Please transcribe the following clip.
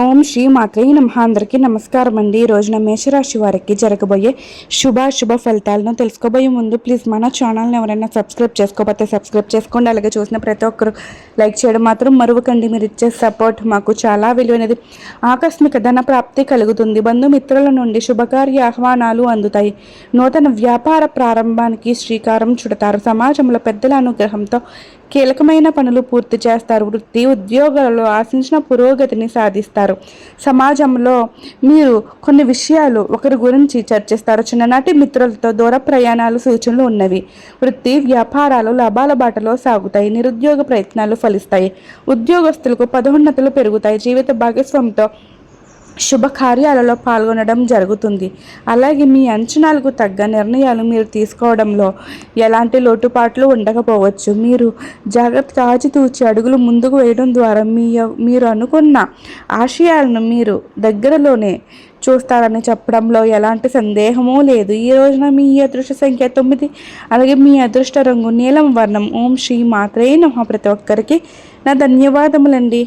ఓం శ్రీ మాత్రే నమః. అందరికీ నమస్కారం అండి. ఈ రోజున మేషరాశి వారికి జరగబోయే శుభ ఫలితాలను తెలుసుకోబోయే ముందు ప్లీజ్ మన ఛానల్ని ఎవరైనా సబ్స్క్రైబ్ చేసుకోకపోతే సబ్స్క్రైబ్ చేసుకోండి. అలాగే చూసిన ప్రతి ఒక్కరు లైక్ చేయడం మాత్రం మరువకండి. మీరు ఇచ్చే సపోర్ట్ మాకు చాలా విలువైనది. ఆకస్మిక ధన ప్రాప్తి కలుగుతుంది. బంధుమిత్రుల నుండి శుభకార్య ఆహ్వానాలు అందుతాయి. నూతన వ్యాపార ప్రారంభానికి శ్రీకారం చుడతారు. సమాజంలో పెద్దల అనుగ్రహంతో కీలకమైన పనులు పూర్తి చేస్తారు. వృత్తి ఉద్యోగాలలో ఆశించిన పురోగతిని సాధిస్తారు. సమాజంలో మీరు కొన్ని విషయాలు ఒకరి గురించి చర్చిస్తారు. చిన్ననాటి మిత్రులతో దూర ప్రయాణాలు సూచనలు ఉన్నవి. వృత్తి వ్యాపారాలు లాభాల బాటలో సాగుతాయి. నిరుద్యోగ ప్రయత్నాలు ఫలిస్తాయి. ఉద్యోగస్తులకు పదోన్నతులు పెరుగుతాయి. జీవిత భాగస్వామితో శుభకార్యాలలో పాల్గొనడం జరుగుతుంది. అలాగే మీ అంచనాలకు తగ్గ నిర్ణయాలు మీరు తీసుకోవడంలో ఎలాంటి లోటుపాట్లు ఉండకపోవచ్చు. మీరు జాగ్రత్త ఆచితూచి అడుగులు ముందుకు వేయడం ద్వారా మీరు అనుకున్న ఆశయాలను మీరు దగ్గరలోనే చూస్తారని చెప్పడంలో ఎలాంటి సందేహమూ లేదు. ఈ రోజున మీ అదృష్ట సంఖ్య 9, అలాగే మీ అదృష్ట రంగు నీలం వర్ణం. ఓం శ్రీ మాత్రే నమః. ప్రతి ఒక్కరికి నా ధన్యవాదములండి.